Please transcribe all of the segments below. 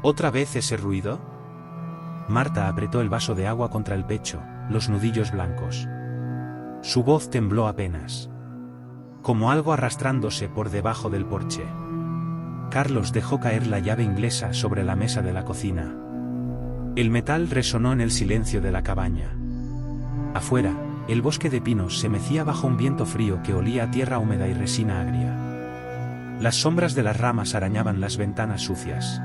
¿Otra vez ese ruido? Marta apretó el vaso de agua contra el pecho, los nudillos blancos. Su voz tembló apenas, como algo arrastrándose por debajo del porche. Carlos dejó caer la llave inglesa sobre la mesa de la cocina. El metal resonó en el silencio de la cabaña. Afuera, el bosque de pinos se mecía bajo un viento frío que olía a tierra húmeda y resina agria. Las sombras de las ramas arañaban las ventanas sucias.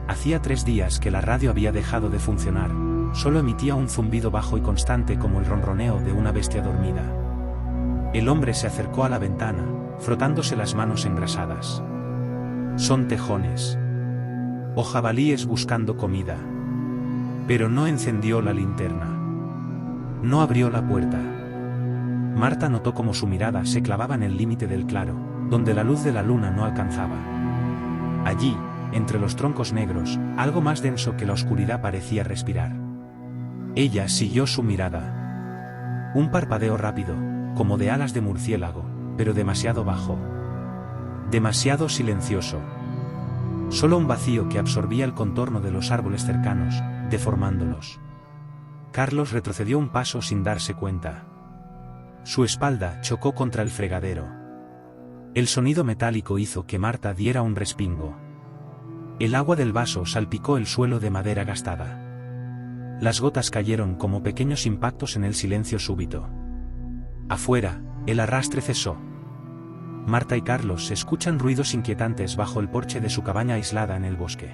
Hacía 3 días que la radio había dejado de funcionar, solo emitía un zumbido bajo y constante como el ronroneo de una bestia dormida. El hombre se acercó a la ventana, frotándose las manos engrasadas. Son tejones o jabalíes buscando comida. Pero no encendió la linterna. No abrió la puerta. Marta notó cómo su mirada se clavaba en el límite del claro, donde la luz de la luna no alcanzaba. Allí, entre los troncos negros, algo más denso que la oscuridad parecía respirar. Ella siguió su mirada. Un parpadeo rápido, como de alas de murciélago, pero demasiado bajo. Demasiado silencioso. Solo un vacío que absorbía el contorno de los árboles cercanos, deformándolos. Carlos retrocedió un paso sin darse cuenta. Su espalda chocó contra el fregadero. El sonido metálico hizo que Marta diera un respingo. El agua del vaso salpicó el suelo de madera gastada. Las gotas cayeron como pequeños impactos en el silencio súbito. Afuera, el arrastre cesó. Marta y Carlos escuchan ruidos inquietantes bajo el porche de su cabaña aislada en el bosque.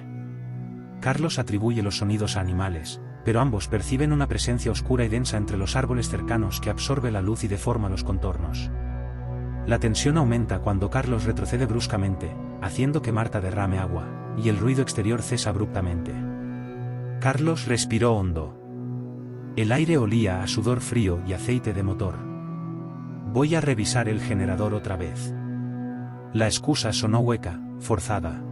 Carlos atribuye los sonidos a animales, pero ambos perciben una presencia oscura y densa entre los árboles cercanos que absorbe la luz y deforma los contornos. La tensión aumenta cuando Carlos retrocede bruscamente, haciendo que Marta derrame agua, y el ruido exterior cesa abruptamente. Carlos respiró hondo. El aire olía a sudor frío y aceite de motor. Voy a revisar el generador otra vez. La excusa sonó hueca, forzada.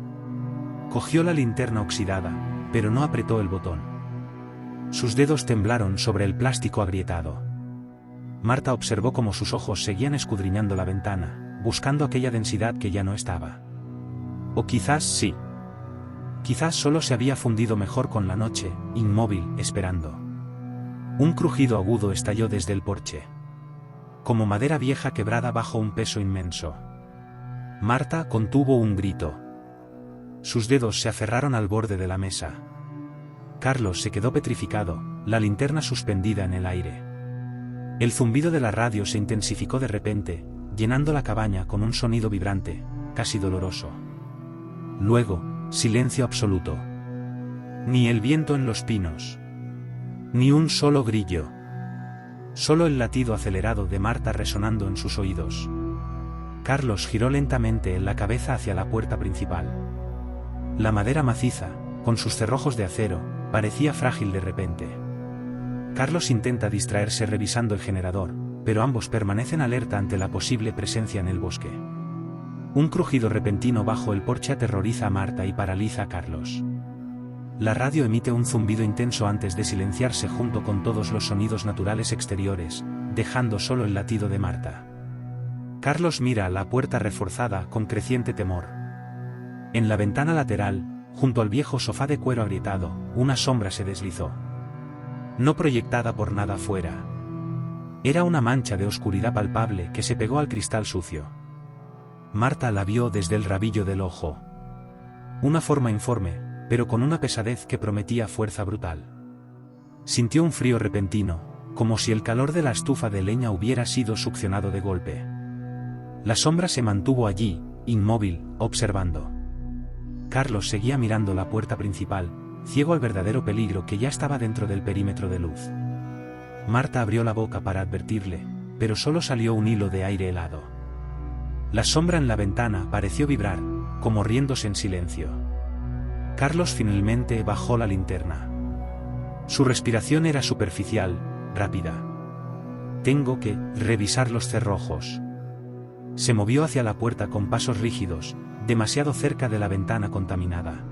Cogió la linterna oxidada, pero no apretó el botón. Sus dedos temblaron sobre el plástico agrietado. Marta observó cómo sus ojos seguían escudriñando la ventana, buscando aquella densidad que ya no estaba. O quizás sí. Quizás solo se había fundido mejor con la noche, inmóvil, esperando. Un crujido agudo estalló desde el porche. Como madera vieja quebrada bajo un peso inmenso. Marta contuvo un grito. Sus dedos se aferraron al borde de la mesa. Carlos se quedó petrificado, la linterna suspendida en el aire. El zumbido de la radio se intensificó de repente, llenando la cabaña con un sonido vibrante, casi doloroso. Luego, silencio absoluto. Ni el viento en los pinos. Ni un solo grillo. Solo el latido acelerado de Marta resonando en sus oídos. Carlos giró lentamente la cabeza hacia la puerta principal. La madera maciza, con sus cerrojos de acero, parecía frágil de repente. Carlos intenta distraerse revisando el generador, pero ambos permanecen alerta ante la posible presencia en el bosque. Un crujido repentino bajo el porche aterroriza a Marta y paraliza a Carlos. La radio emite un zumbido intenso antes de silenciarse junto con todos los sonidos naturales exteriores, dejando solo el latido de Marta. Carlos mira la puerta reforzada con creciente temor. En la ventana lateral, junto al viejo sofá de cuero agrietado, una sombra se deslizó. No proyectada por nada fuera. Era una mancha de oscuridad palpable que se pegó al cristal sucio. Marta la vio desde el rabillo del ojo. Una forma informe, pero con una pesadez que prometía fuerza brutal. Sintió un frío repentino, como si el calor de la estufa de leña hubiera sido succionado de golpe. La sombra se mantuvo allí, inmóvil, observando. Carlos seguía mirando la puerta principal, ciego al verdadero peligro que ya estaba dentro del perímetro de luz. Marta abrió la boca para advertirle, pero solo salió un hilo de aire helado. La sombra en la ventana pareció vibrar, como riéndose en silencio. Carlos finalmente bajó la linterna. Su respiración era superficial, rápida. Tengo que revisar los cerrojos. Se movió hacia la puerta con pasos rígidos, demasiado cerca de la ventana contaminada.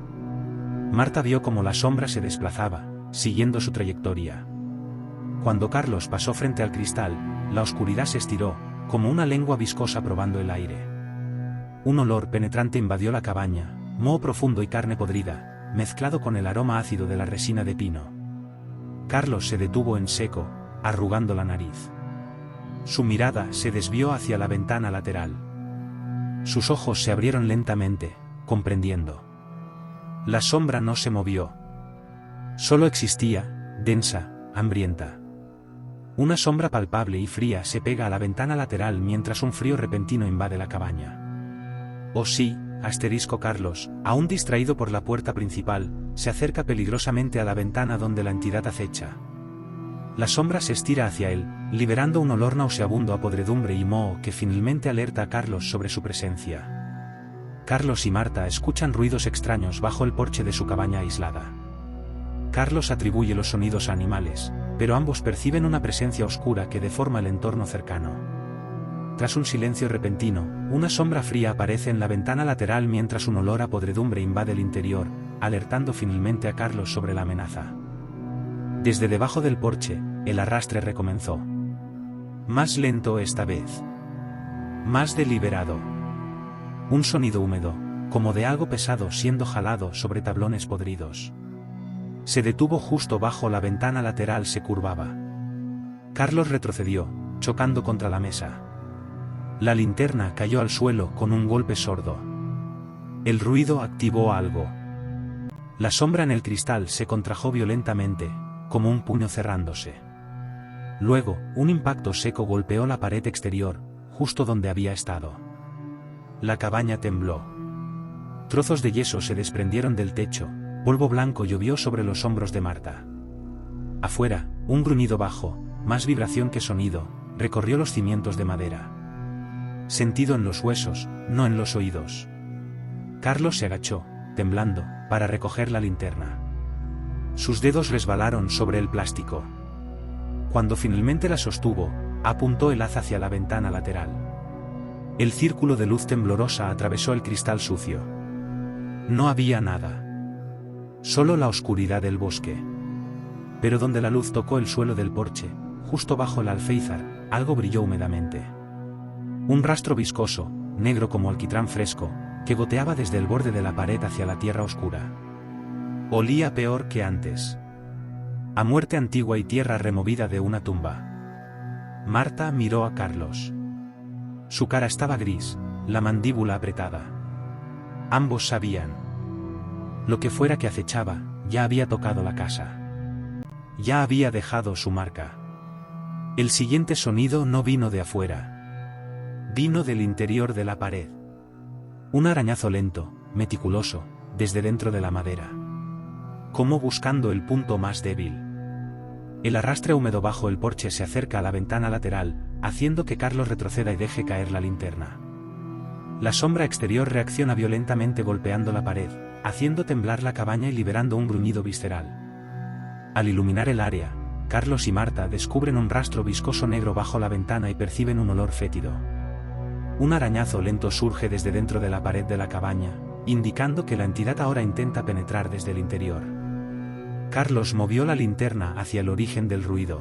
Marta vio cómo la sombra se desplazaba, siguiendo su trayectoria. Cuando Carlos pasó frente al cristal, la oscuridad se estiró, como una lengua viscosa probando el aire. Un olor penetrante invadió la cabaña, moho profundo y carne podrida, mezclado con el aroma ácido de la resina de pino. Carlos se detuvo en seco, arrugando la nariz. Su mirada se desvió hacia la ventana lateral. Sus ojos se abrieron lentamente, comprendiendo. La sombra no se movió. Solo existía, densa, hambrienta. Una sombra palpable y fría se pega a la ventana lateral mientras un frío repentino invade la cabaña. Oh sí, Carlos, aún distraído por la puerta principal, se acerca peligrosamente a la ventana donde la entidad acecha. La sombra se estira hacia él, liberando un olor nauseabundo a podredumbre y moho que finalmente alerta a Carlos sobre su presencia. Carlos y Marta escuchan ruidos extraños bajo el porche de su cabaña aislada. Carlos atribuye los sonidos a animales, pero ambos perciben una presencia oscura que deforma el entorno cercano. Tras un silencio repentino, una sombra fría aparece en la ventana lateral mientras un olor a podredumbre invade el interior, alertando finalmente a Carlos sobre la amenaza. Desde debajo del porche, el arrastre recomenzó. Más lento esta vez. Más deliberado. Un sonido húmedo, como de algo pesado siendo jalado sobre tablones podridos. Se detuvo justo bajo la ventana lateral, se curvaba. Carlos retrocedió, chocando contra la mesa. La linterna cayó al suelo con un golpe sordo. El ruido activó algo. La sombra en el cristal se contrajo violentamente, como un puño cerrándose. Luego, un impacto seco golpeó la pared exterior, justo donde había estado. La cabaña tembló. Trozos de yeso se desprendieron del techo, polvo blanco llovió sobre los hombros de Marta. Afuera, un gruñido bajo, más vibración que sonido, recorrió los cimientos de madera. Sentido en los huesos, no en los oídos. Carlos se agachó, temblando, para recoger la linterna. Sus dedos resbalaron sobre el plástico. Cuando finalmente la sostuvo, apuntó el haz hacia la ventana lateral. El círculo de luz temblorosa atravesó el cristal sucio. No había nada. Solo la oscuridad del bosque. Pero donde la luz tocó el suelo del porche, justo bajo el alféizar, algo brilló húmedamente. Un rastro viscoso, negro como alquitrán fresco, que goteaba desde el borde de la pared hacia la tierra oscura. Olía peor que antes. A muerte antigua y tierra removida de una tumba. Marta miró a Carlos. Su cara estaba gris, la mandíbula apretada. Ambos sabían. Lo que fuera que acechaba, ya había tocado la casa. Ya había dejado su marca. El siguiente sonido no vino de afuera. Vino del interior de la pared. Un arañazo lento, meticuloso, desde dentro de la madera. Como buscando el punto más débil. El arrastre húmedo bajo el porche se acerca a la ventana lateral, haciendo que Carlos retroceda y deje caer la linterna. La sombra exterior reacciona violentamente golpeando la pared, haciendo temblar la cabaña y liberando un gruñido visceral. Al iluminar el área, Carlos y Marta descubren un rastro viscoso negro bajo la ventana y perciben un olor fétido. Un arañazo lento surge desde dentro de la pared de la cabaña, indicando que la entidad ahora intenta penetrar desde el interior. Carlos movió la linterna hacia el origen del ruido.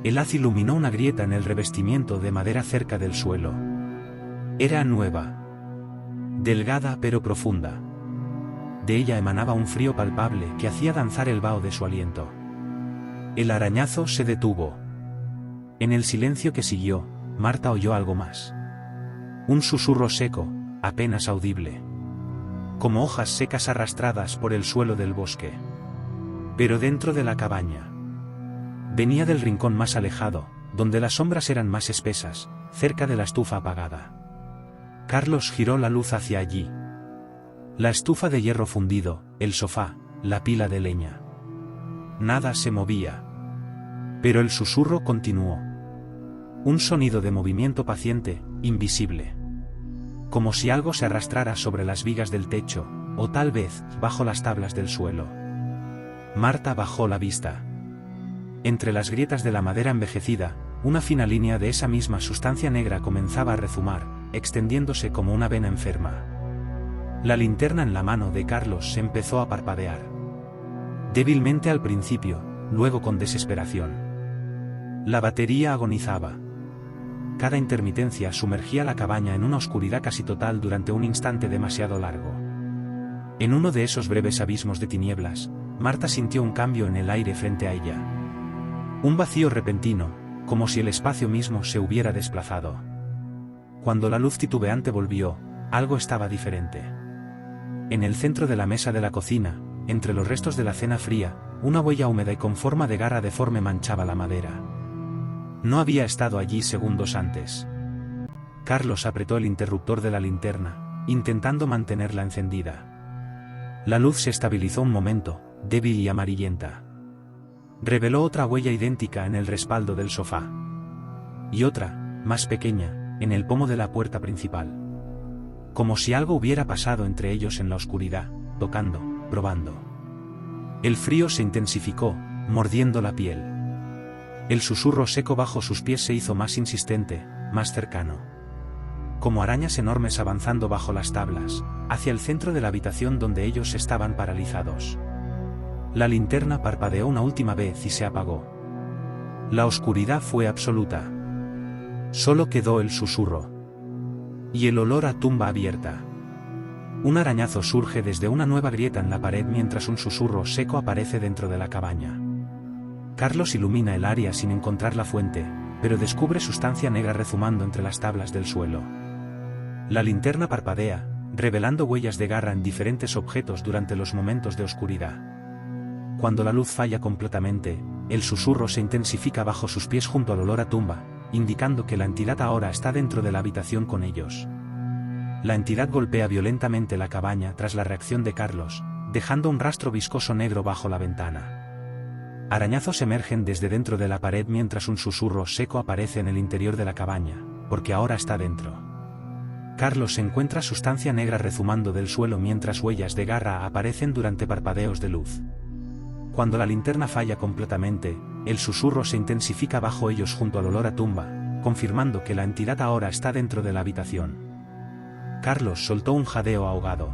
El haz iluminó una grieta en el revestimiento de madera cerca del suelo. Era nueva. Delgada pero profunda. De ella emanaba un frío palpable que hacía danzar el vaho de su aliento. El arañazo se detuvo. En el silencio que siguió, Marta oyó algo más. Un susurro seco, apenas audible. Como hojas secas arrastradas por el suelo del bosque. Pero dentro de la cabaña. Venía del rincón más alejado, donde las sombras eran más espesas, cerca de la estufa apagada. Carlos giró la luz hacia allí. La estufa de hierro fundido, el sofá, la pila de leña. Nada se movía. Pero el susurro continuó. Un sonido de movimiento paciente, invisible. Como si algo se arrastrara sobre las vigas del techo, o tal vez, bajo las tablas del suelo. Marta bajó la vista. Entre las grietas de la madera envejecida, una fina línea de esa misma sustancia negra comenzaba a rezumar, extendiéndose como una vena enferma. La linterna en la mano de Carlos se empezó a parpadear. Débilmente al principio, luego con desesperación. La batería agonizaba. Cada intermitencia sumergía la cabaña en una oscuridad casi total durante un instante demasiado largo. En uno de esos breves abismos de tinieblas, Marta sintió un cambio en el aire frente a ella. Un vacío repentino, como si el espacio mismo se hubiera desplazado. Cuando la luz titubeante volvió, algo estaba diferente. En el centro de la mesa de la cocina, entre los restos de la cena fría, una huella húmeda y con forma de garra deforme manchaba la madera. No había estado allí segundos antes. Carlos apretó el interruptor de la linterna, intentando mantenerla encendida. La luz se estabilizó un momento, débil y amarillenta. Reveló otra huella idéntica en el respaldo del sofá. Y otra, más pequeña, en el pomo de la puerta principal. Como si algo hubiera pasado entre ellos en la oscuridad, tocando, probando. El frío se intensificó, mordiendo la piel. El susurro seco bajo sus pies se hizo más insistente, más cercano. Como arañas enormes avanzando bajo las tablas, hacia el centro de la habitación donde ellos estaban paralizados. La linterna parpadeó una última vez y se apagó. La oscuridad fue absoluta. Solo quedó el susurro. Y el olor a tumba abierta. Un arañazo surge desde una nueva grieta en la pared mientras un susurro seco aparece dentro de la cabaña. Carlos ilumina el área sin encontrar la fuente, pero descubre sustancia negra rezumando entre las tablas del suelo. La linterna parpadea, revelando huellas de garra en diferentes objetos durante los momentos de oscuridad. Cuando la luz falla completamente, el susurro se intensifica bajo sus pies junto al olor a tumba, indicando que la entidad ahora está dentro de la habitación con ellos. La entidad golpea violentamente la cabaña tras la reacción de Carlos, dejando un rastro viscoso negro bajo la ventana. Arañazos emergen desde dentro de la pared mientras un susurro seco aparece en el interior de la cabaña, porque ahora está dentro. Carlos encuentra sustancia negra rezumando del suelo mientras huellas de garra aparecen durante parpadeos de luz. Cuando la linterna falla completamente, el susurro se intensifica bajo ellos junto al olor a tumba, confirmando que la entidad ahora está dentro de la habitación. Carlos soltó un jadeo ahogado.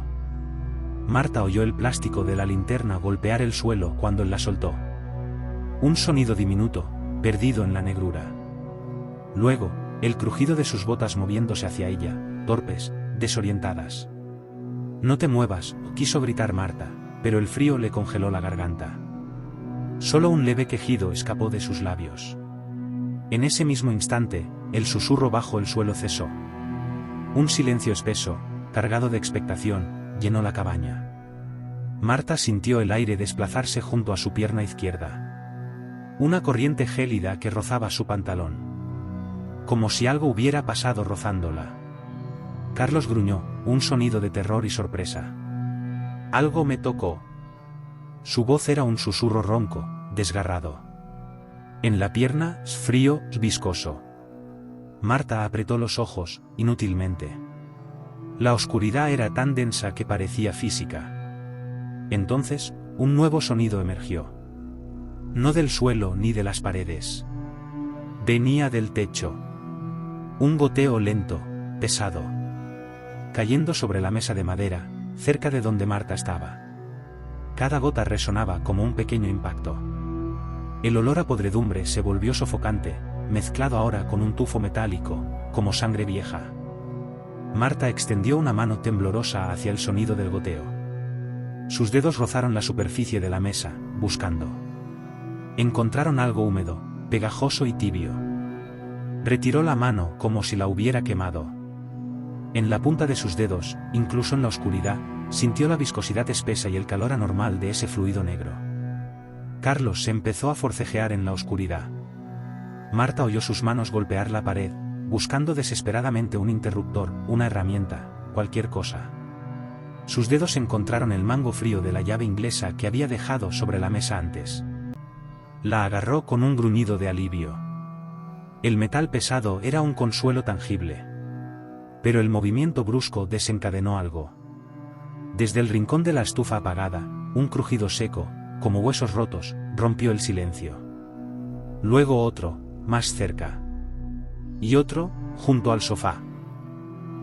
Marta oyó el plástico de la linterna golpear el suelo cuando él la soltó. Un sonido diminuto, perdido en la negrura. Luego, el crujido de sus botas moviéndose hacia ella, torpes, desorientadas. «No te muevas», quiso gritar Marta, pero el frío le congeló la garganta. Solo un leve quejido escapó de sus labios. En ese mismo instante, el susurro bajo el suelo cesó. Un silencio espeso, cargado de expectación, llenó la cabaña. Marta sintió el aire desplazarse junto a su pierna izquierda. Una corriente gélida que rozaba su pantalón. Como si algo hubiera pasado rozándola. Carlos gruñó, un sonido de terror y sorpresa. «Algo me tocó». Su voz era un susurro ronco, desgarrado. En la pierna, frío, viscoso. Marta apretó los ojos, inútilmente. La oscuridad era tan densa que parecía física. Entonces, un nuevo sonido emergió. No del suelo ni de las paredes. Venía del techo. Un goteo lento, pesado. Cayendo sobre la mesa de madera, cerca de donde Marta estaba. Cada gota resonaba como un pequeño impacto. El olor a podredumbre se volvió sofocante, mezclado ahora con un tufo metálico, como sangre vieja. Marta extendió una mano temblorosa hacia el sonido del goteo. Sus dedos rozaron la superficie de la mesa, buscando. Encontraron algo húmedo, pegajoso y tibio. Retiró la mano como si la hubiera quemado. En la punta de sus dedos, incluso en la oscuridad, sintió la viscosidad espesa y el calor anormal de ese fluido negro. Carlos se empezó a forcejear en la oscuridad. Marta oyó sus manos golpear la pared, buscando desesperadamente un interruptor, una herramienta, cualquier cosa. Sus dedos encontraron el mango frío de la llave inglesa que había dejado sobre la mesa antes. La agarró con un gruñido de alivio. El metal pesado era un consuelo tangible. Pero el movimiento brusco desencadenó algo. Desde el rincón de la estufa apagada, un crujido seco, como huesos rotos, rompió el silencio. Luego otro, más cerca. Y otro, junto al sofá.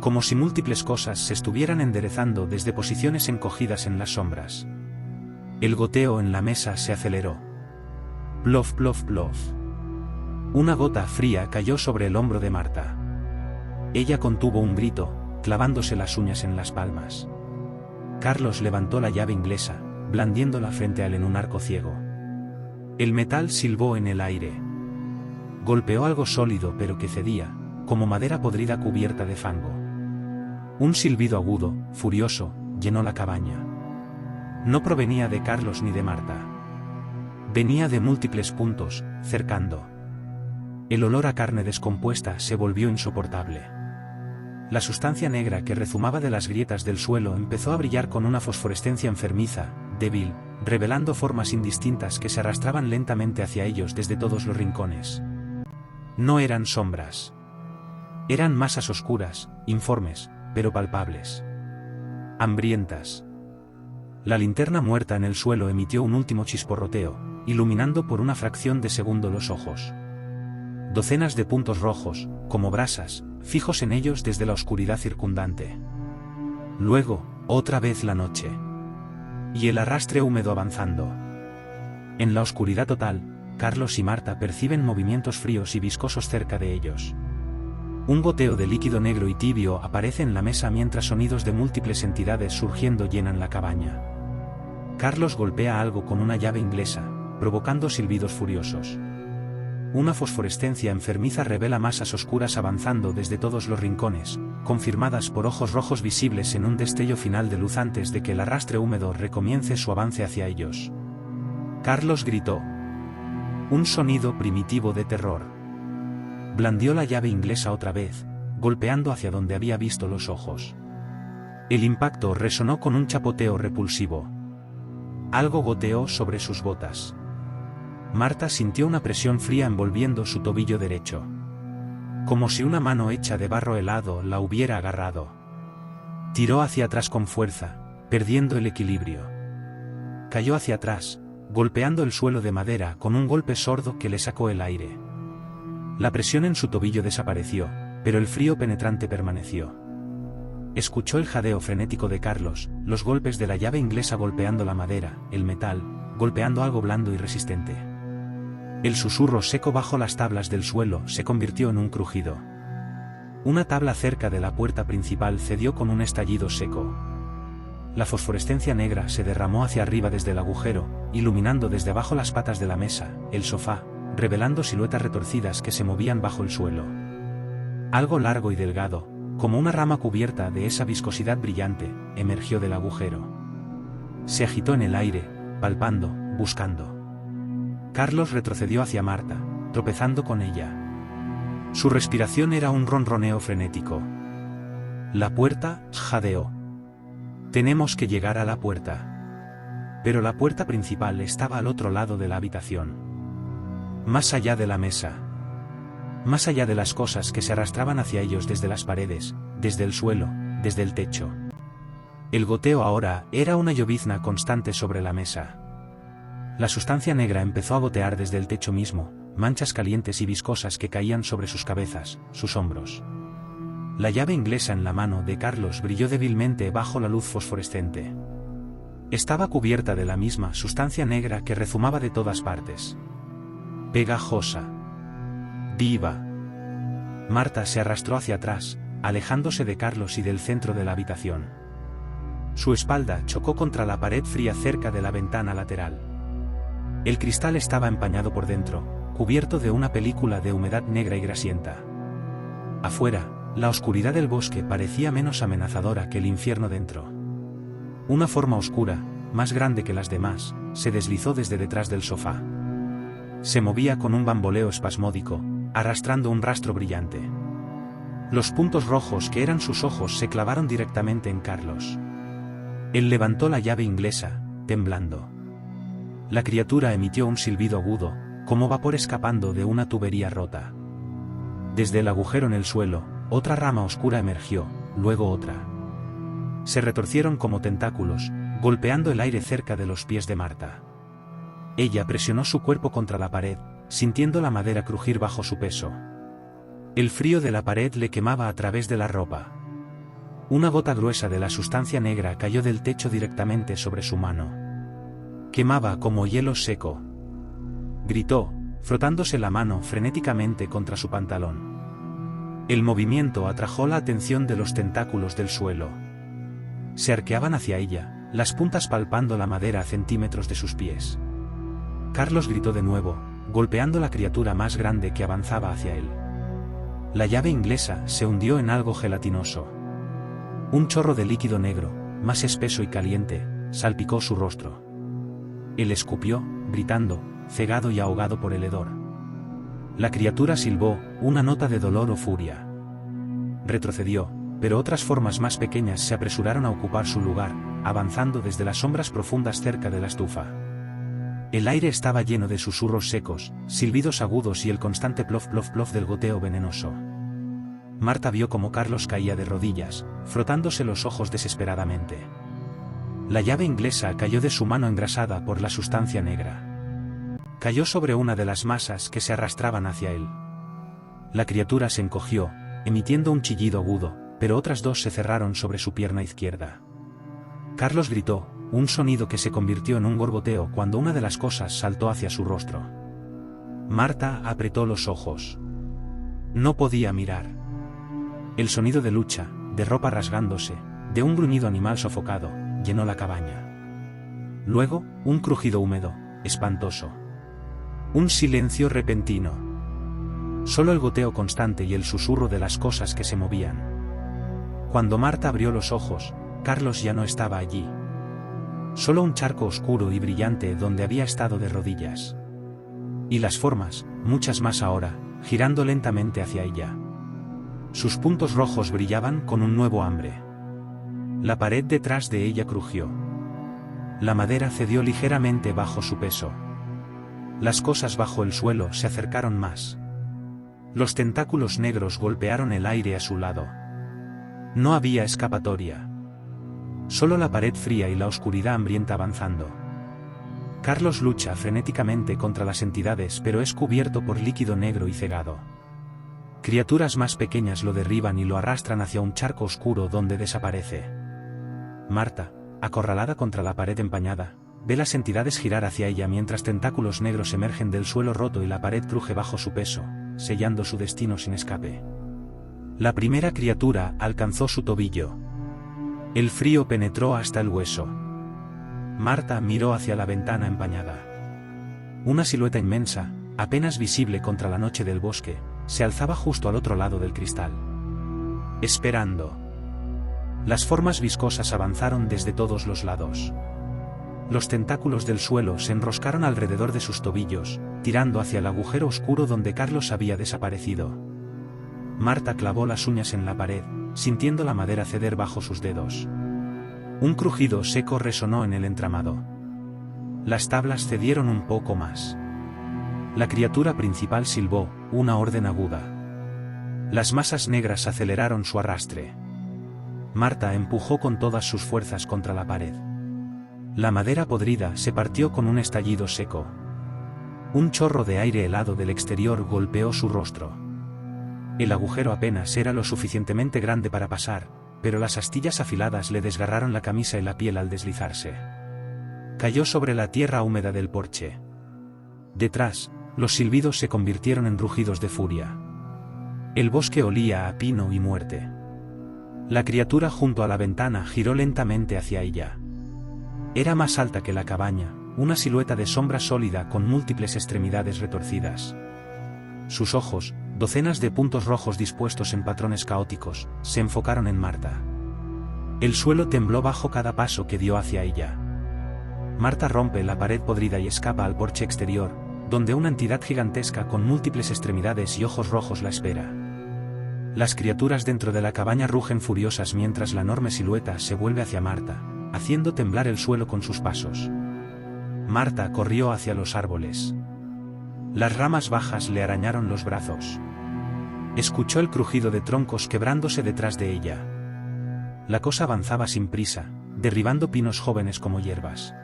Como si múltiples cosas se estuvieran enderezando desde posiciones encogidas en las sombras. El goteo en la mesa se aceleró. Plof, plof, plof. Una gota fría cayó sobre el hombro de Marta. Ella contuvo un grito, clavándose las uñas en las palmas. Carlos levantó la llave inglesa, blandiéndola frente a él en un arco ciego. El metal silbó en el aire. Golpeó algo sólido pero que cedía, como madera podrida cubierta de fango. Un silbido agudo, furioso, llenó la cabaña. No provenía de Carlos ni de Marta. Venía de múltiples puntos, cercando. El olor a carne descompuesta se volvió insoportable. La sustancia negra que rezumaba de las grietas del suelo empezó a brillar con una fosforescencia enfermiza, débil, revelando formas indistintas que se arrastraban lentamente hacia ellos desde todos los rincones. No eran sombras. Eran masas oscuras, informes, pero palpables. Hambrientas. La linterna muerta en el suelo emitió un último chisporroteo, iluminando por una fracción de segundo los ojos. Docenas de puntos rojos, como brasas, fijos en ellos desde la oscuridad circundante. Luego, otra vez la noche. Y el arrastre húmedo avanzando. En la oscuridad total, Carlos y Marta perciben movimientos fríos y viscosos cerca de ellos. Un goteo de líquido negro y tibio aparece en la mesa mientras sonidos de múltiples entidades surgiendo llenan la cabaña. Carlos golpea algo con una llave inglesa, provocando silbidos furiosos. Una fosforescencia enfermiza revela masas oscuras avanzando desde todos los rincones, confirmadas por ojos rojos visibles en un destello final de luz antes de que el arrastre húmedo recomience su avance hacia ellos. Carlos gritó. Un sonido primitivo de terror. Blandió la llave inglesa otra vez, golpeando hacia donde había visto los ojos. El impacto resonó con un chapoteo repulsivo. Algo goteó sobre sus botas. Marta sintió una presión fría envolviendo su tobillo derecho. Como si una mano hecha de barro helado la hubiera agarrado. Tiró hacia atrás con fuerza, perdiendo el equilibrio. Cayó hacia atrás, golpeando el suelo de madera con un golpe sordo que le sacó el aire. La presión en su tobillo desapareció, pero el frío penetrante permaneció. Escuchó el jadeo frenético de Carlos, los golpes de la llave inglesa golpeando la madera, el metal, golpeando algo blando y resistente. El susurro seco bajo las tablas del suelo se convirtió en un crujido. Una tabla cerca de la puerta principal cedió con un estallido seco. La fosforescencia negra se derramó hacia arriba desde el agujero, iluminando desde abajo las patas de la mesa, el sofá, revelando siluetas retorcidas que se movían bajo el suelo. Algo largo y delgado, como una rama cubierta de esa viscosidad brillante, emergió del agujero. Se agitó en el aire, palpando, buscando. Carlos retrocedió hacia Marta, tropezando con ella. Su respiración era un ronroneo frenético. La puerta jadeó. Tenemos que llegar a la puerta. Pero la puerta principal estaba al otro lado de la habitación. Más allá de la mesa. Más allá de las cosas que se arrastraban hacia ellos desde las paredes, desde el suelo, desde el techo. El goteo ahora era una llovizna constante sobre la mesa. La sustancia negra empezó a gotear desde el techo mismo, manchas calientes y viscosas que caían sobre sus cabezas, sus hombros. La llave inglesa en la mano de Carlos brilló débilmente bajo la luz fosforescente. Estaba cubierta de la misma sustancia negra que rezumaba de todas partes. Pegajosa. Viva. Marta se arrastró hacia atrás, alejándose de Carlos y del centro de la habitación. Su espalda chocó contra la pared fría cerca de la ventana lateral. El cristal estaba empañado por dentro, cubierto de una película de humedad negra y grasienta. Afuera, la oscuridad del bosque parecía menos amenazadora que el infierno dentro. Una forma oscura, más grande que las demás, se deslizó desde detrás del sofá. Se movía con un bamboleo espasmódico, arrastrando un rastro brillante. Los puntos rojos que eran sus ojos se clavaron directamente en Carlos. Él levantó la llave inglesa, temblando. La criatura emitió un silbido agudo, como vapor escapando de una tubería rota. Desde el agujero en el suelo, otra rama oscura emergió, luego otra. Se retorcieron como tentáculos, golpeando el aire cerca de los pies de Marta. Ella presionó su cuerpo contra la pared, sintiendo la madera crujir bajo su peso. El frío de la pared le quemaba a través de la ropa. Una gota gruesa de la sustancia negra cayó del techo directamente sobre su mano. Quemaba como hielo seco. Gritó, frotándose la mano frenéticamente contra su pantalón. El movimiento atrajo la atención de los tentáculos del suelo. Se arqueaban hacia ella, las puntas palpando la madera a centímetros de sus pies. Carlos gritó de nuevo, golpeando la criatura más grande que avanzaba hacia él. La llave inglesa se hundió en algo gelatinoso. Un chorro de líquido negro, más espeso y caliente, salpicó su rostro. Él escupió, gritando, cegado y ahogado por el hedor. La criatura silbó, una nota de dolor o furia. Retrocedió, pero otras formas más pequeñas se apresuraron a ocupar su lugar, avanzando desde las sombras profundas cerca de la estufa. El aire estaba lleno de susurros secos, silbidos agudos y el constante plof plof plof del goteo venenoso. Marta vio cómo Carlos caía de rodillas, frotándose los ojos desesperadamente. La llave inglesa cayó de su mano engrasada por la sustancia negra. Cayó sobre una de las masas que se arrastraban hacia él. La criatura se encogió, emitiendo un chillido agudo, pero otras dos se cerraron sobre su pierna izquierda. Carlos gritó, un sonido que se convirtió en un gorgoteo cuando una de las cosas saltó hacia su rostro. Marta apretó los ojos. No podía mirar. El sonido de lucha, de ropa rasgándose, de un gruñido animal sofocado, llenó la cabaña. Luego, un crujido húmedo, espantoso. Un silencio repentino. Solo el goteo constante y el susurro de las cosas que se movían. Cuando Marta abrió los ojos, Carlos ya no estaba allí. Solo un charco oscuro y brillante donde había estado de rodillas. Y las formas, muchas más ahora, girando lentamente hacia ella. Sus puntos rojos brillaban con un nuevo hambre. La pared detrás de ella crujió. La madera cedió ligeramente bajo su peso. Las cosas bajo el suelo se acercaron más. Los tentáculos negros golpearon el aire a su lado. No había escapatoria. Solo la pared fría y la oscuridad hambrienta avanzando. Carlos lucha frenéticamente contra las entidades pero es cubierto por líquido negro y cegado. Criaturas más pequeñas lo derriban y lo arrastran hacia un charco oscuro donde desaparece. Marta, acorralada contra la pared empañada, ve las entidades girar hacia ella mientras tentáculos negros emergen del suelo roto y la pared cruje bajo su peso, sellando su destino sin escape. La primera criatura alcanzó su tobillo. El frío penetró hasta el hueso. Marta miró hacia la ventana empañada. Una silueta inmensa, apenas visible contra la noche del bosque, se alzaba justo al otro lado del cristal. Esperando. Las formas viscosas avanzaron desde todos los lados. Los tentáculos del suelo se enroscaron alrededor de sus tobillos, tirando hacia el agujero oscuro donde Carlos había desaparecido. Marta clavó las uñas en la pared, sintiendo la madera ceder bajo sus dedos. Un crujido seco resonó en el entramado. Las tablas cedieron un poco más. La criatura principal silbó, una orden aguda. Las masas negras aceleraron su arrastre. Marta empujó con todas sus fuerzas contra la pared. La madera podrida se partió con un estallido seco. Un chorro de aire helado del exterior golpeó su rostro. El agujero apenas era lo suficientemente grande para pasar, pero las astillas afiladas le desgarraron la camisa y la piel al deslizarse. Cayó sobre la tierra húmeda del porche. Detrás, los silbidos se convirtieron en rugidos de furia. El bosque olía a pino y muerte. La criatura junto a la ventana giró lentamente hacia ella. Era más alta que la cabaña, una silueta de sombra sólida con múltiples extremidades retorcidas. Sus ojos, docenas de puntos rojos dispuestos en patrones caóticos, se enfocaron en Marta. El suelo tembló bajo cada paso que dio hacia ella. Marta rompe la pared podrida y escapa al porche exterior, donde una entidad gigantesca con múltiples extremidades y ojos rojos la espera. Las criaturas dentro de la cabaña rugen furiosas mientras la enorme silueta se vuelve hacia Marta, haciendo temblar el suelo con sus pasos. Marta corrió hacia los árboles. Las ramas bajas le arañaron los brazos. Escuchó el crujido de troncos quebrándose detrás de ella. La cosa avanzaba sin prisa, derribando pinos jóvenes como hierbas.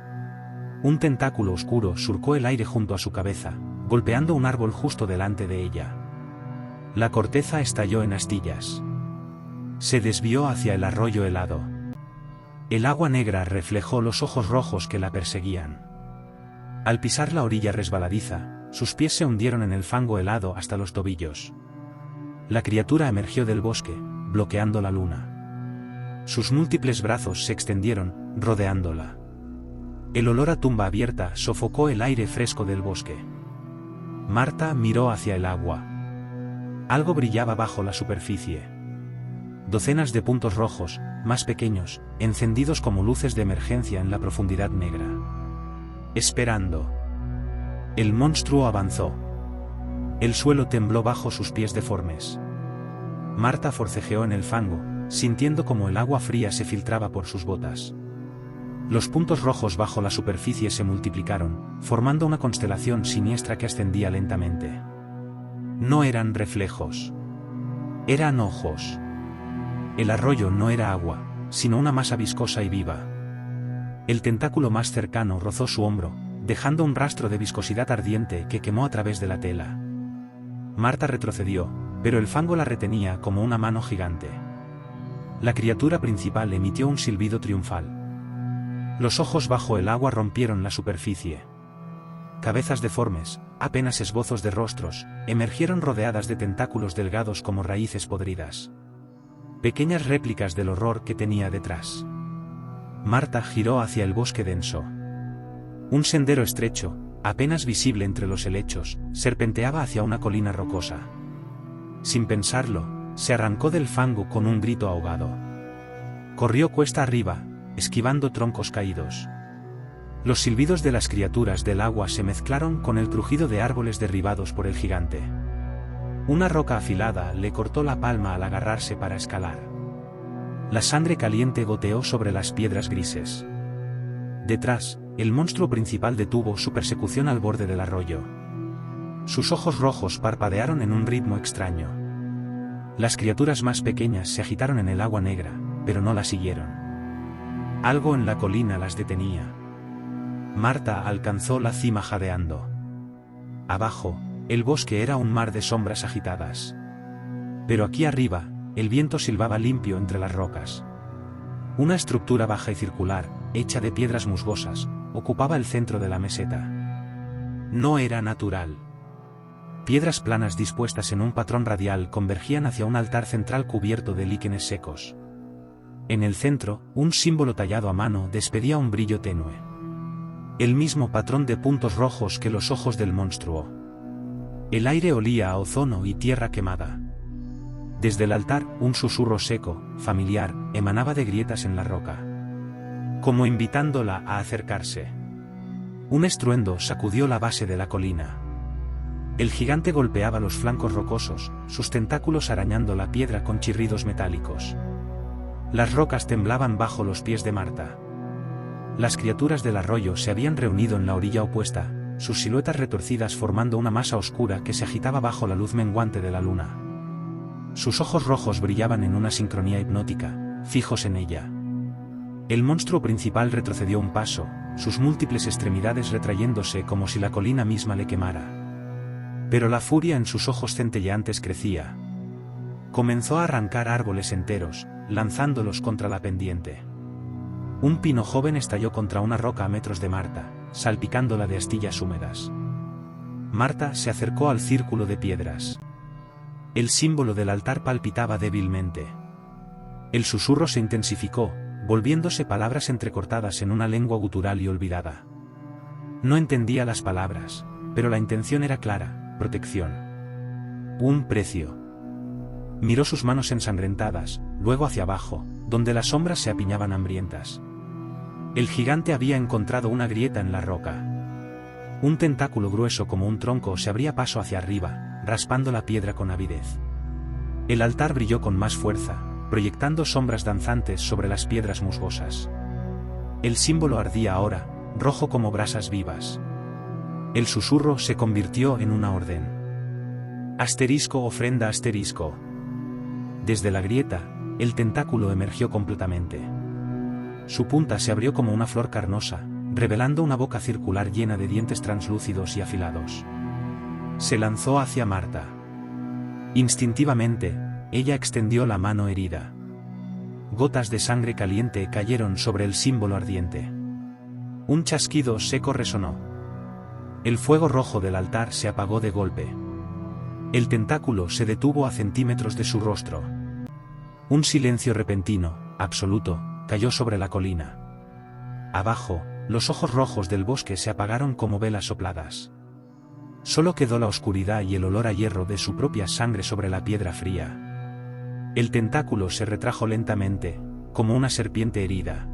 Un tentáculo oscuro surcó el aire junto a su cabeza, golpeando un árbol justo delante de ella. La corteza estalló en astillas. Se desvió hacia el arroyo helado. El agua negra reflejó los ojos rojos que la perseguían. Al pisar la orilla resbaladiza, sus pies se hundieron en el fango helado hasta los tobillos. La criatura emergió del bosque, bloqueando la luna. Sus múltiples brazos se extendieron, rodeándola. El olor a tumba abierta sofocó el aire fresco del bosque. Marta miró hacia el agua. Algo brillaba bajo la superficie. Docenas de puntos rojos, más pequeños, encendidos como luces de emergencia en la profundidad negra. Esperando. El monstruo avanzó. El suelo tembló bajo sus pies deformes. Marta forcejeó en el fango, sintiendo como el agua fría se filtraba por sus botas. Los puntos rojos bajo la superficie se multiplicaron, formando una constelación siniestra que ascendía lentamente. No eran reflejos. Eran ojos. El arroyo no era agua, sino una masa viscosa y viva. El tentáculo más cercano rozó su hombro, dejando un rastro de viscosidad ardiente que quemó a través de la tela. Marta retrocedió, pero el fango la retenía como una mano gigante. La criatura principal emitió un silbido triunfal. Los ojos bajo el agua rompieron la superficie. Cabezas deformes, apenas esbozos de rostros, emergieron rodeadas de tentáculos delgados como raíces podridas. Pequeñas réplicas del horror que tenía detrás. Marta giró hacia el bosque denso. Un sendero estrecho, apenas visible entre los helechos, serpenteaba hacia una colina rocosa. Sin pensarlo, se arrancó del fango con un grito ahogado. Corrió cuesta arriba, esquivando troncos caídos. Los silbidos de las criaturas del agua se mezclaron con el crujido de árboles derribados por el gigante. Una roca afilada le cortó la palma al agarrarse para escalar. La sangre caliente goteó sobre las piedras grises. Detrás, el monstruo principal detuvo su persecución al borde del arroyo. Sus ojos rojos parpadearon en un ritmo extraño. Las criaturas más pequeñas se agitaron en el agua negra, pero no la siguieron. Algo en la colina las detenía. Marta alcanzó la cima jadeando. Abajo, el bosque era un mar de sombras agitadas. Pero aquí arriba, el viento silbaba limpio entre las rocas. Una estructura baja y circular, hecha de piedras musgosas, ocupaba el centro de la meseta. No era natural. Piedras planas dispuestas en un patrón radial convergían hacia un altar central cubierto de líquenes secos. En el centro, un símbolo tallado a mano despedía un brillo tenue. El mismo patrón de puntos rojos que los ojos del monstruo. El aire olía a ozono y tierra quemada. Desde el altar, un susurro seco, familiar, emanaba de grietas en la roca. Como invitándola a acercarse. Un estruendo sacudió la base de la colina. El gigante golpeaba los flancos rocosos, sus tentáculos arañando la piedra con chirridos metálicos. Las rocas temblaban bajo los pies de Marta. Las criaturas del arroyo se habían reunido en la orilla opuesta, sus siluetas retorcidas formando una masa oscura que se agitaba bajo la luz menguante de la luna. Sus ojos rojos brillaban en una sincronía hipnótica, fijos en ella. El monstruo principal retrocedió un paso, sus múltiples extremidades retrayéndose como si la colina misma le quemara. Pero la furia en sus ojos centelleantes crecía. Comenzó a arrancar árboles enteros, lanzándolos contra la pendiente. Un pino joven estalló contra una roca a metros de Marta, salpicándola de astillas húmedas. Marta se acercó al círculo de piedras. El símbolo del altar palpitaba débilmente. El susurro se intensificó, volviéndose palabras entrecortadas en una lengua gutural y olvidada. No entendía las palabras, pero la intención era clara: protección. Un precio. Miró sus manos ensangrentadas, luego hacia abajo, donde las sombras se apiñaban hambrientas. El gigante había encontrado una grieta en la roca. Un tentáculo grueso como un tronco se abría paso hacia arriba, raspando la piedra con avidez. El altar brilló con más fuerza, proyectando sombras danzantes sobre las piedras musgosas. El símbolo ardía ahora, rojo como brasas vivas. El susurro se convirtió en una orden. Asterisco ofrenda asterisco. Desde la grieta, el tentáculo emergió completamente. Su punta se abrió como una flor carnosa, revelando una boca circular llena de dientes translúcidos y afilados. Se lanzó hacia Marta. Instintivamente, ella extendió la mano herida. Gotas de sangre caliente cayeron sobre el símbolo ardiente. Un chasquido seco resonó. El fuego rojo del altar se apagó de golpe. El tentáculo se detuvo a centímetros de su rostro. Un silencio repentino, absoluto, cayó sobre la colina. Abajo, los ojos rojos del bosque se apagaron como velas sopladas. Solo quedó la oscuridad y el olor a hierro de su propia sangre sobre la piedra fría. El tentáculo se retrajo lentamente, como una serpiente herida.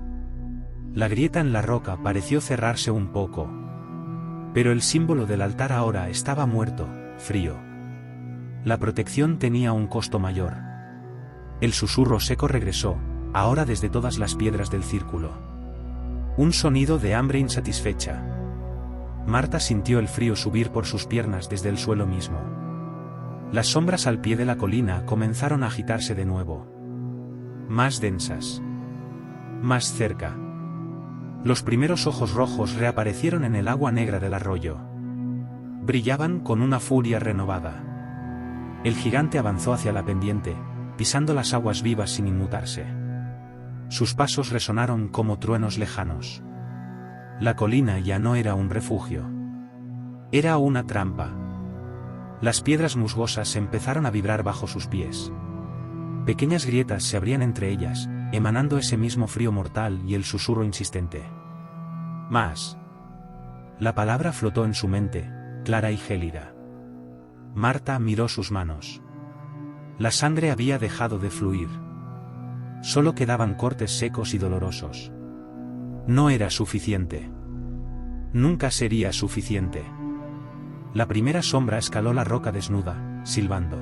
La grieta en la roca pareció cerrarse un poco. Pero el símbolo del altar ahora estaba muerto, frío. La protección tenía un costo mayor. El susurro seco regresó, ahora desde todas las piedras del círculo. Un sonido de hambre insatisfecha. Marta sintió el frío subir por sus piernas desde el suelo mismo. Las sombras al pie de la colina comenzaron a agitarse de nuevo. Más densas. Más cerca. Los primeros ojos rojos reaparecieron en el agua negra del arroyo. Brillaban con una furia renovada. El gigante avanzó hacia la pendiente, pisando las aguas vivas sin inmutarse. Sus pasos resonaron como truenos lejanos. La colina ya no era un refugio. Era una trampa. Las piedras musgosas empezaron a vibrar bajo sus pies. Pequeñas grietas se abrían entre ellas, emanando ese mismo frío mortal y el susurro insistente. Más. La palabra flotó en su mente, clara y gélida. Marta miró sus manos. La sangre había dejado de fluir. Solo quedaban cortes secos y dolorosos. No era suficiente. Nunca sería suficiente. La primera sombra escaló la roca desnuda, silbando.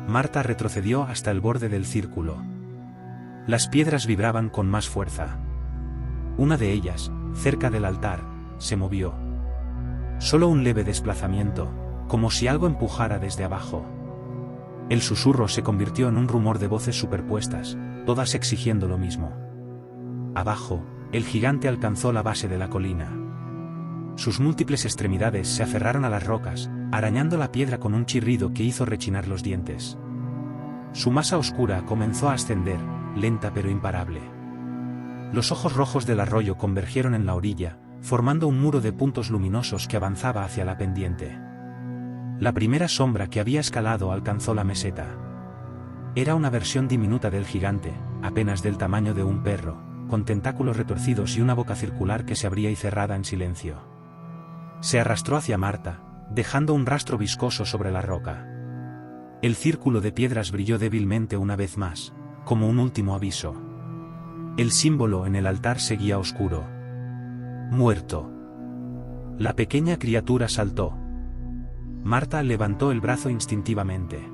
Marta retrocedió hasta el borde del círculo. Las piedras vibraban con más fuerza. Una de ellas, cerca del altar, se movió. Solo un leve desplazamiento, como si algo empujara desde abajo. El susurro se convirtió en un rumor de voces superpuestas, todas exigiendo lo mismo. Abajo, el gigante alcanzó la base de la colina. Sus múltiples extremidades se aferraron a las rocas, arañando la piedra con un chirrido que hizo rechinar los dientes. Su masa oscura comenzó a ascender, lenta pero imparable. Los ojos rojos del arroyo convergieron en la orilla, formando un muro de puntos luminosos que avanzaba hacia la pendiente. La primera sombra que había escalado alcanzó la meseta. Era una versión diminuta del gigante, apenas del tamaño de un perro, con tentáculos retorcidos y una boca circular que se abría y cerraba en silencio. Se arrastró hacia Marta, dejando un rastro viscoso sobre la roca. El círculo de piedras brilló débilmente una vez más, como un último aviso. El símbolo en el altar seguía oscuro. Muerto. La pequeña criatura saltó. Marta levantó el brazo instintivamente.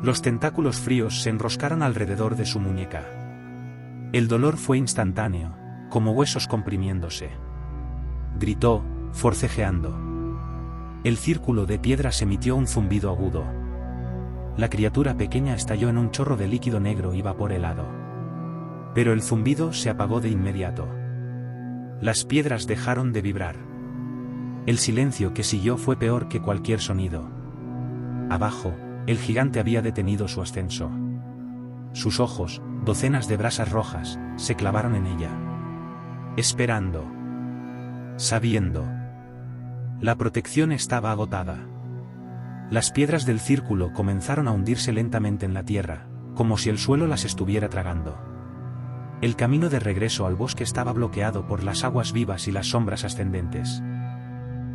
Los tentáculos fríos se enroscaron alrededor de su muñeca. El dolor fue instantáneo, como huesos comprimiéndose. Gritó, forcejeando. El círculo de piedras emitió un zumbido agudo. La criatura pequeña estalló en un chorro de líquido negro y vapor helado. Pero el zumbido se apagó de inmediato. Las piedras dejaron de vibrar. El silencio que siguió fue peor que cualquier sonido. Abajo, el gigante había detenido su ascenso. Sus ojos, docenas de brasas rojas, se clavaron en ella. Esperando. Sabiendo. La protección estaba agotada. Las piedras del círculo comenzaron a hundirse lentamente en la tierra, como si el suelo las estuviera tragando. El camino de regreso al bosque estaba bloqueado por las aguas vivas y las sombras ascendentes.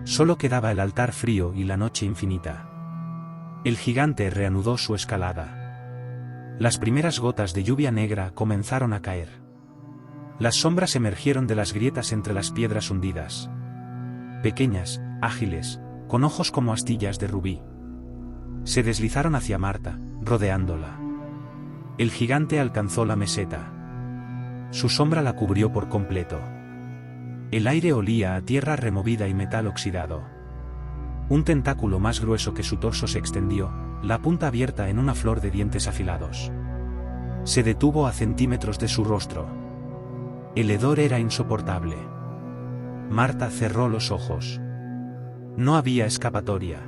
Solo quedaba el altar frío y la noche infinita. El gigante reanudó su escalada. Las primeras gotas de lluvia negra comenzaron a caer. Las sombras emergieron de las grietas entre las piedras hundidas. Pequeñas, ágiles, con ojos como astillas de rubí. Se deslizaron hacia Marta, rodeándola. El gigante alcanzó la meseta. Su sombra la cubrió por completo. El aire olía a tierra removida y metal oxidado. Un tentáculo más grueso que su torso se extendió, la punta abierta en una flor de dientes afilados. Se detuvo a centímetros de su rostro. El hedor era insoportable. Marta cerró los ojos. No había escapatoria.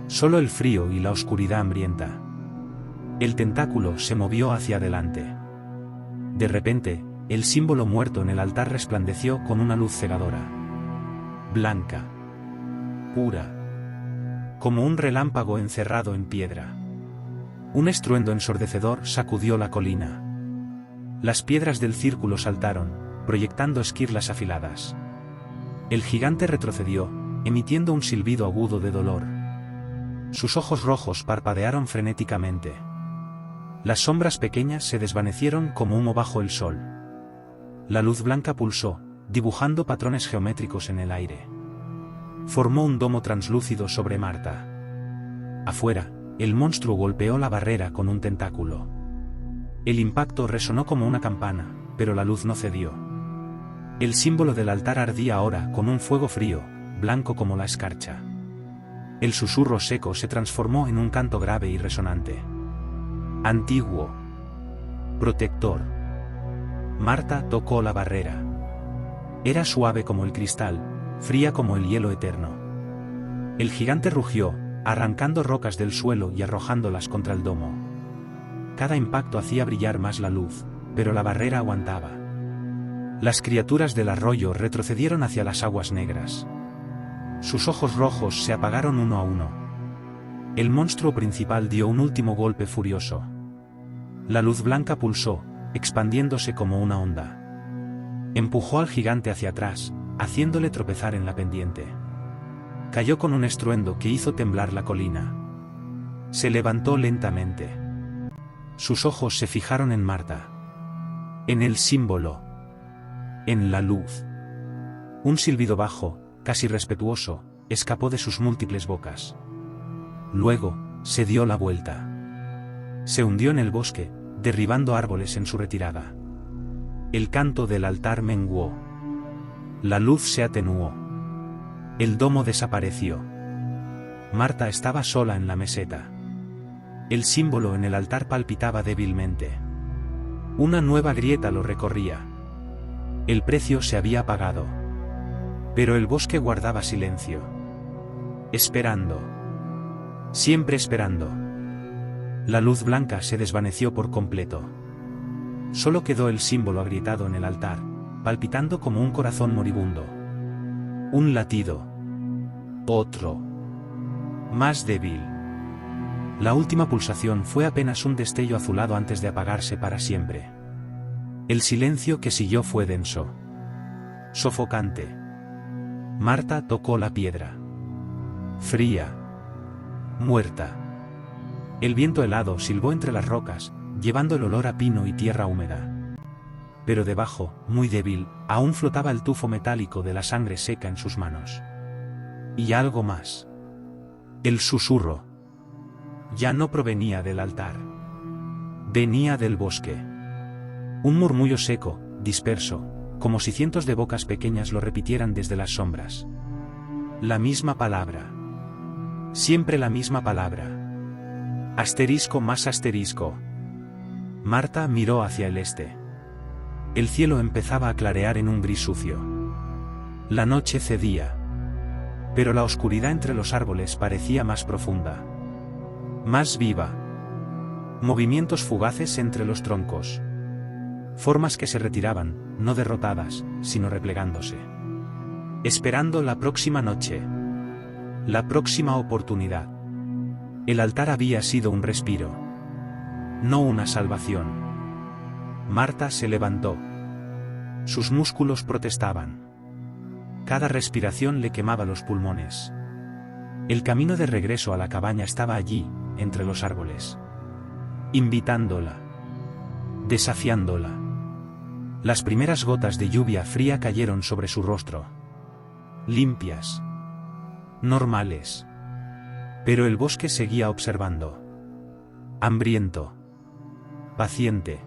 Solo el frío y la oscuridad hambrienta. El tentáculo se movió hacia adelante. De repente, el símbolo muerto en el altar resplandeció con una luz cegadora. Blanca. Pura. Como un relámpago encerrado en piedra. Un estruendo ensordecedor sacudió la colina. Las piedras del círculo saltaron, proyectando esquirlas afiladas. El gigante retrocedió, emitiendo un silbido agudo de dolor. Sus ojos rojos parpadearon frenéticamente. Las sombras pequeñas se desvanecieron como humo bajo el sol. La luz blanca pulsó, dibujando patrones geométricos en el aire. Formó un domo translúcido sobre Marta. Afuera, el monstruo golpeó la barrera con un tentáculo. El impacto resonó como una campana, pero la luz no cedió. El símbolo del altar ardía ahora con un fuego frío, blanco como la escarcha. El susurro seco se transformó en un canto grave y resonante. Antiguo. Protector. Marta tocó la barrera. Era suave como el cristal, fría como el hielo eterno. El gigante rugió, arrancando rocas del suelo y arrojándolas contra el domo. Cada impacto hacía brillar más la luz, pero la barrera aguantaba. Las criaturas del arroyo retrocedieron hacia las aguas negras. Sus ojos rojos se apagaron uno a uno. El monstruo principal dio un último golpe furioso. La luz blanca pulsó, expandiéndose como una onda. Empujó al gigante hacia atrás, haciéndole tropezar en la pendiente. Cayó con un estruendo que hizo temblar la colina. Se levantó lentamente. Sus ojos se fijaron en Marta. En el símbolo. En la luz. Un silbido bajo, casi respetuoso, escapó de sus múltiples bocas. Luego, se dio la vuelta. Se hundió en el bosque, derribando árboles en su retirada. El canto del altar menguó. La luz se atenuó. El domo desapareció. Marta estaba sola en la meseta. El símbolo en el altar palpitaba débilmente. Una nueva grieta lo recorría. El precio se había apagado. Pero el bosque guardaba silencio. Esperando. Siempre esperando. La luz blanca se desvaneció por completo. Solo quedó el símbolo agrietado en el altar, palpitando como un corazón moribundo. Un latido. Otro. Más débil. La última pulsación fue apenas un destello azulado antes de apagarse para siempre. El silencio que siguió fue denso. Sofocante. Marta tocó la piedra. Fría. Muerta. El viento helado silbó entre las rocas, llevando el olor a pino y tierra húmeda. Pero debajo, muy débil, aún flotaba el tufo metálico de la sangre seca en sus manos. Y algo más. El susurro. Ya no provenía del altar. Venía del bosque. Un murmullo seco, disperso, como si cientos de bocas pequeñas lo repitieran desde las sombras. La misma palabra. Siempre la misma palabra. Asterisco más asterisco. Marta miró hacia el este. El cielo empezaba a clarear en un gris sucio. La noche cedía. Pero la oscuridad entre los árboles parecía más profunda. Más viva. Movimientos fugaces entre los troncos. Formas que se retiraban, no derrotadas, sino replegándose. Esperando la próxima noche. La próxima oportunidad. El altar había sido un respiro. No una salvación. Marta se levantó. Sus músculos protestaban. Cada respiración le quemaba los pulmones. El camino de regreso a la cabaña estaba allí, entre los árboles. Invitándola. Desafiándola. Las primeras gotas de lluvia fría cayeron sobre su rostro. Limpias. Normales. Pero el bosque seguía observando. Hambriento. Paciente.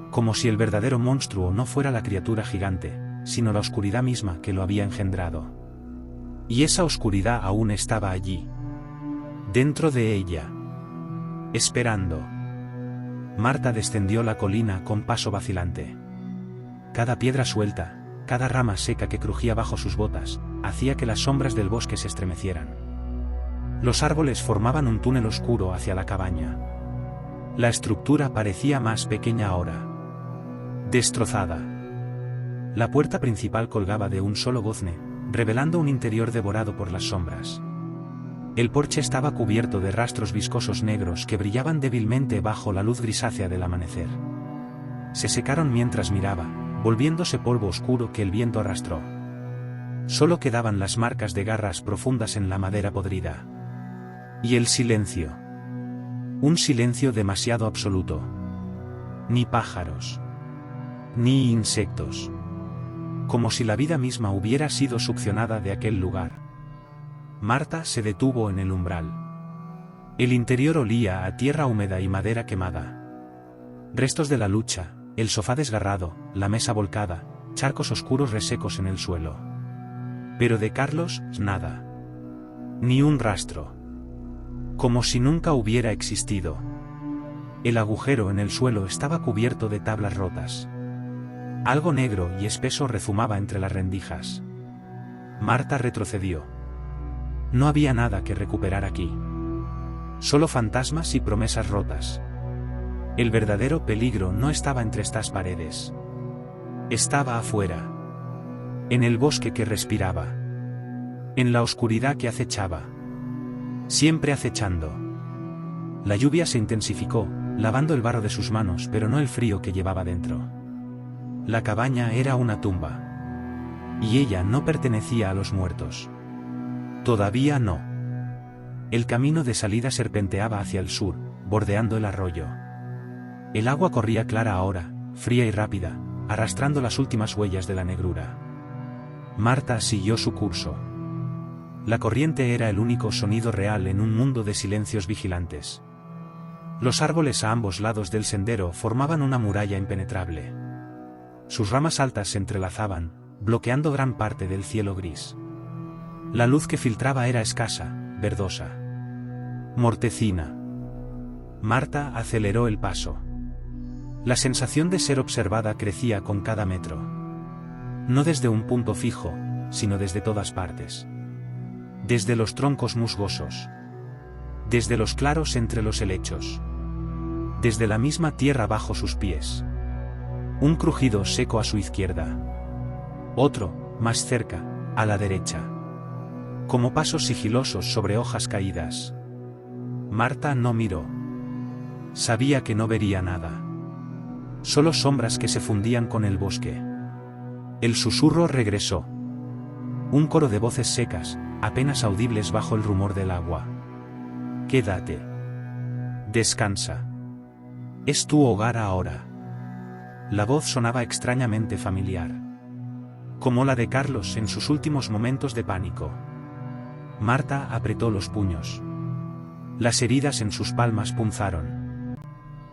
Como si el verdadero monstruo no fuera la criatura gigante, sino la oscuridad misma que lo había engendrado. Y esa oscuridad aún estaba allí. Dentro de ella. Esperando. Marta descendió la colina con paso vacilante. Cada piedra suelta, cada rama seca que crujía bajo sus botas, hacía que las sombras del bosque se estremecieran. Los árboles formaban un túnel oscuro hacia la cabaña. La estructura parecía más pequeña ahora. Destrozada. La puerta principal colgaba de un solo gozne, revelando un interior devorado por las sombras. El porche estaba cubierto de rastros viscosos negros que brillaban débilmente bajo la luz grisácea del amanecer. se secaron mientras miraba, volviéndose polvo oscuro que el viento arrastró. Solo quedaban las marcas de garras profundas en la madera podrida. Y el silencio. Un silencio demasiado absoluto. Ni pájaros. Ni insectos. Como si la vida misma hubiera sido succionada de aquel lugar. Marta se detuvo en el umbral. El interior olía a tierra húmeda y madera quemada. Restos de la lucha, el sofá desgarrado, la mesa volcada, charcos oscuros resecos en el suelo. Pero de Carlos, nada. Ni un rastro. Como si nunca hubiera existido. El agujero en el suelo estaba cubierto de tablas rotas. Algo negro y espeso rezumaba entre las rendijas. Marta retrocedió. No había nada que recuperar aquí. Solo fantasmas y promesas rotas. El verdadero peligro no estaba entre estas paredes. Estaba afuera. En el bosque que respiraba. En la oscuridad que acechaba. Siempre acechando. La lluvia se intensificó, lavando el barro de sus manos, pero no el frío que llevaba dentro. La cabaña era una tumba. Y ella no pertenecía a los muertos. Todavía no. El camino de salida serpenteaba hacia el sur, bordeando el arroyo. El agua corría clara ahora, fría y rápida, arrastrando las últimas huellas de la negrura. Marta siguió su curso. La corriente era el único sonido real en un mundo de silencios vigilantes. Los árboles a ambos lados del sendero formaban una muralla impenetrable. Sus ramas altas se entrelazaban, bloqueando gran parte del cielo gris. La luz que filtraba era escasa, verdosa. Mortecina. Marta aceleró el paso. La sensación de ser observada crecía con cada metro. No desde un punto fijo, sino desde todas partes. Desde los troncos musgosos. Desde los claros entre los helechos. Desde la misma tierra bajo sus pies. Un crujido seco a su izquierda. Otro, más cerca, a la derecha. Como pasos sigilosos sobre hojas caídas. Marta no miró. Sabía que no vería nada. Solo sombras que se fundían con el bosque. El susurro regresó. Un coro de voces secas, apenas audibles bajo el rumor del agua. Quédate. Descansa. Es tu hogar ahora. La voz sonaba extrañamente familiar. Como la de Carlos en sus últimos momentos de pánico. Marta apretó los puños. Las heridas en sus palmas punzaron.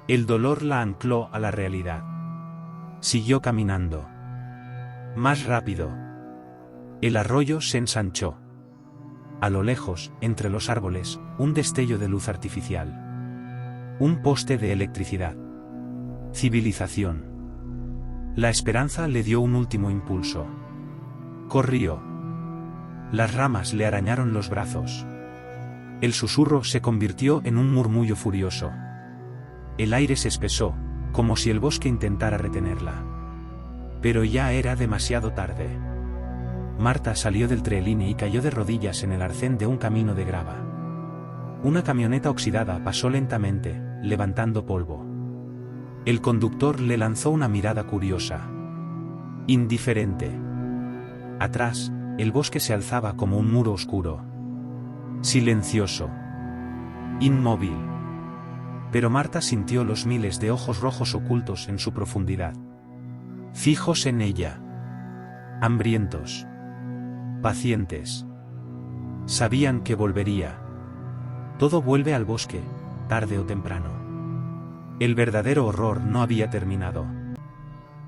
El dolor la ancló a la realidad. Siguió caminando. Más rápido. El arroyo se ensanchó. A lo lejos, entre los árboles, un destello de luz artificial. Un poste de electricidad. Civilización. La esperanza le dio un último impulso. Corrió. Las ramas le arañaron los brazos. El susurro se convirtió en un murmullo furioso. El aire se espesó, como si el bosque intentara retenerla. Pero ya era demasiado tarde. Marta salió del treline y cayó de rodillas en el arcén de un camino de grava. Una camioneta oxidada pasó lentamente, levantando polvo. El conductor le lanzó una mirada curiosa. Indiferente. Atrás, el bosque se alzaba como un muro oscuro. Silencioso. Inmóvil. Pero Marta sintió los miles de ojos rojos ocultos en su profundidad. Fijos en ella. Hambrientos. Pacientes. Sabían que volvería. Todo vuelve al bosque, tarde o temprano. El verdadero horror no había terminado.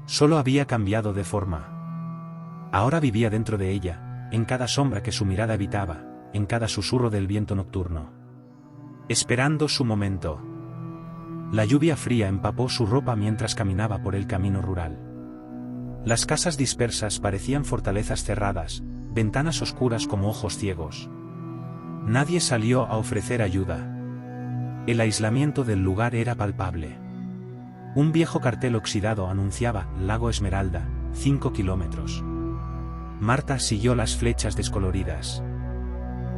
Solo había cambiado de forma. Ahora vivía dentro de ella, en cada sombra que su mirada habitaba, en cada susurro del viento nocturno. Esperando su momento. La lluvia fría empapó su ropa mientras caminaba por el camino rural. Las casas dispersas parecían fortalezas cerradas, ventanas oscuras como ojos ciegos. Nadie salió a ofrecer ayuda. El aislamiento del lugar era palpable. Un viejo cartel oxidado anunciaba Lago Esmeralda, 5 kilómetros. Marta siguió las flechas descoloridas.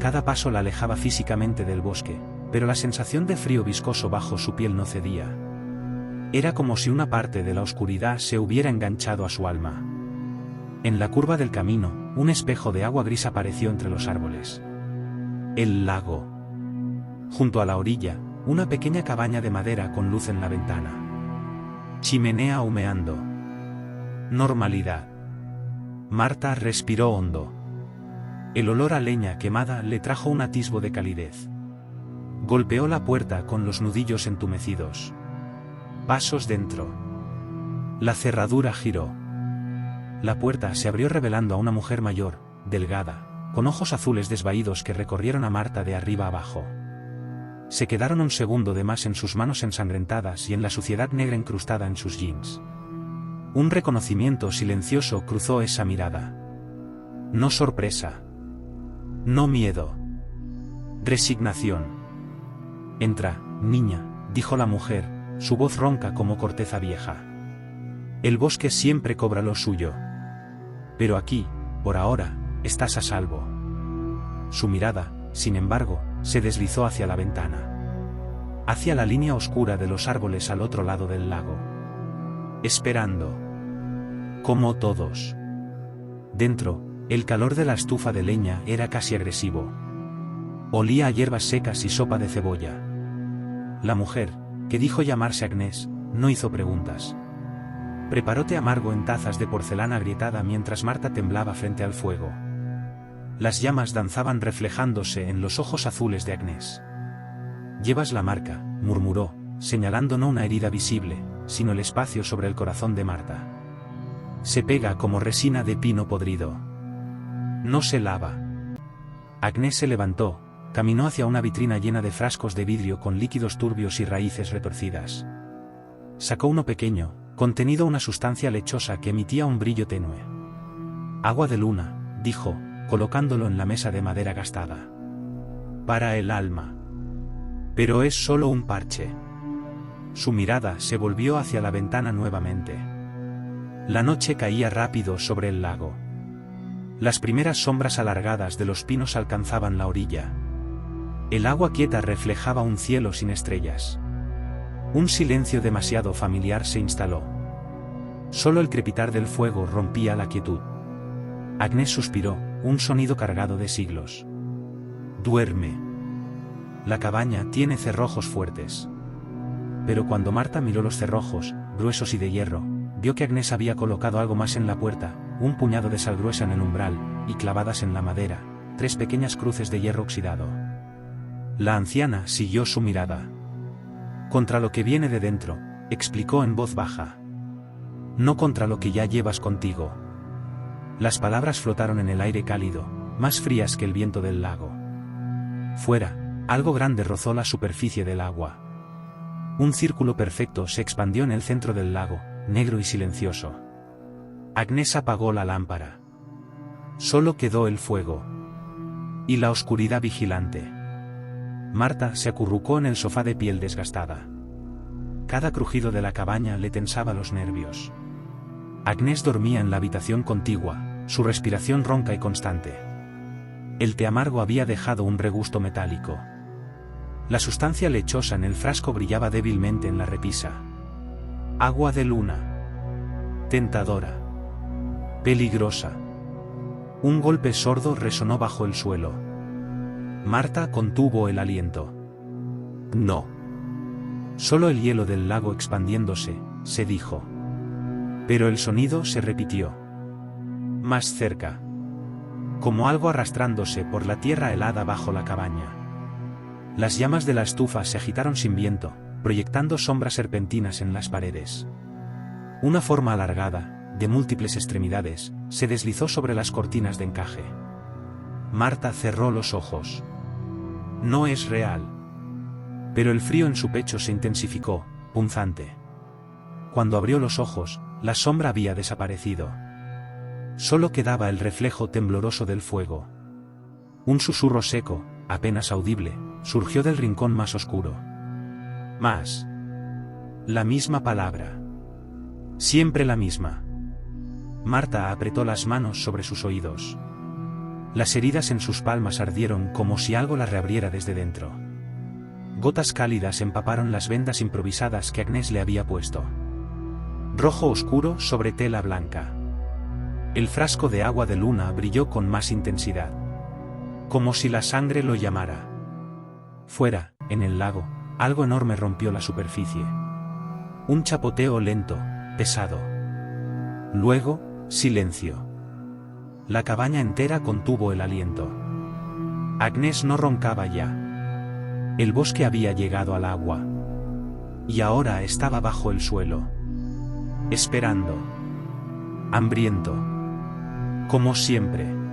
Cada paso la alejaba físicamente del bosque, pero la sensación de frío viscoso bajo su piel no cedía. Era como si una parte de la oscuridad se hubiera enganchado a su alma. En la curva del camino, un espejo de agua gris apareció entre los árboles. El lago. Junto a la orilla, una pequeña cabaña de madera con luz en la ventana. Chimenea humeando. Normalidad. Marta respiró hondo. El olor a leña quemada le trajo un atisbo de calidez. Golpeó la puerta con los nudillos entumecidos. Pasos dentro. La cerradura giró. La puerta se abrió revelando a una mujer mayor, delgada, con ojos azules desvaídos que recorrieron a Marta de arriba abajo. Se quedaron un segundo de más en sus manos ensangrentadas y en la suciedad negra incrustada en sus jeans. Un reconocimiento silencioso cruzó esa mirada. No sorpresa. No miedo. Resignación. Entra, niña, dijo la mujer, su voz ronca como corteza vieja. El bosque siempre cobra lo suyo. Pero aquí, por ahora, estás a salvo. Su mirada, sin embargo, se deslizó hacia la ventana. Hacia la línea oscura de los árboles al otro lado del lago. Esperando. Como todos. Dentro, el calor de la estufa de leña era casi agresivo. Olía a hierbas secas y sopa de cebolla. La mujer, que dijo llamarse Agnès, no hizo preguntas. Preparó té amargo en tazas de porcelana agrietada mientras Marta temblaba frente al fuego. Las llamas danzaban reflejándose en los ojos azules de Agnès. Llevas la marca, murmuró, señalando no una herida visible, sino el espacio sobre el corazón de Marta. Se pega como resina de pino podrido. No se lava. Agnès se levantó, caminó hacia una vitrina llena de frascos de vidrio con líquidos turbios y raíces retorcidas. Sacó uno pequeño, contenido una sustancia lechosa que emitía un brillo tenue. Agua de luna, dijo, colocándolo en la mesa de madera gastada. Para el alma. Pero es solo un parche. Su mirada se volvió hacia la ventana nuevamente. La noche caía rápido sobre el lago. Las primeras sombras alargadas de los pinos alcanzaban la orilla. El agua quieta reflejaba un cielo sin estrellas. Un silencio demasiado familiar se instaló. Solo el crepitar del fuego rompía la quietud. Agnès suspiró, un sonido cargado de siglos. Duerme. La cabaña tiene cerrojos fuertes. Pero cuando Marta miró los cerrojos, gruesos y de hierro, vio que Agnès había colocado algo más en la puerta, un puñado de sal gruesa en el umbral, y clavadas en la madera, 3 pequeñas cruces de hierro oxidado. La anciana siguió su mirada. Contra lo que viene de dentro, explicó en voz baja. No contra lo que ya llevas contigo. Las palabras flotaron en el aire cálido, más frías que el viento del lago. Fuera, algo grande rozó la superficie del agua. Un círculo perfecto se expandió en el centro del lago, negro y silencioso. Agnès apagó la lámpara. Solo quedó el fuego. Y la oscuridad vigilante. Marta se acurrucó en el sofá de piel desgastada. Cada crujido de la cabaña le tensaba los nervios. Agnès dormía en la habitación contigua, su respiración ronca y constante. El té amargo había dejado un regusto metálico. La sustancia lechosa en el frasco brillaba débilmente en la repisa. Agua de luna. Tentadora. Peligrosa. Un golpe sordo resonó bajo el suelo. Marta contuvo el aliento. No. Solo el hielo del lago expandiéndose, se dijo. Pero el sonido se repitió. Más cerca. Como algo arrastrándose por la tierra helada bajo la cabaña. Las llamas de la estufa se agitaron sin viento, proyectando sombras serpentinas en las paredes. Una forma alargada, de múltiples extremidades, se deslizó sobre las cortinas de encaje. Marta cerró los ojos. No es real. Pero el frío en su pecho se intensificó, punzante. Cuando abrió los ojos, la sombra había desaparecido. Solo quedaba el reflejo tembloroso del fuego. Un susurro seco, apenas audible, surgió del rincón más oscuro. Más. La misma palabra. Siempre la misma. Marta apretó las manos sobre sus oídos. Las heridas en sus palmas ardieron como si algo las reabriera desde dentro. Gotas cálidas empaparon las vendas improvisadas que Agnès le había puesto. Rojo oscuro sobre tela blanca. El frasco de agua de luna brilló con más intensidad. Como si la sangre lo llamara. Fuera, en el lago, algo enorme rompió la superficie. Un chapoteo lento, pesado. Luego, silencio. La cabaña entera contuvo el aliento. Agnès no roncaba ya. El bosque había llegado al agua. Y ahora estaba bajo el suelo. Esperando. Hambriento. Como siempre.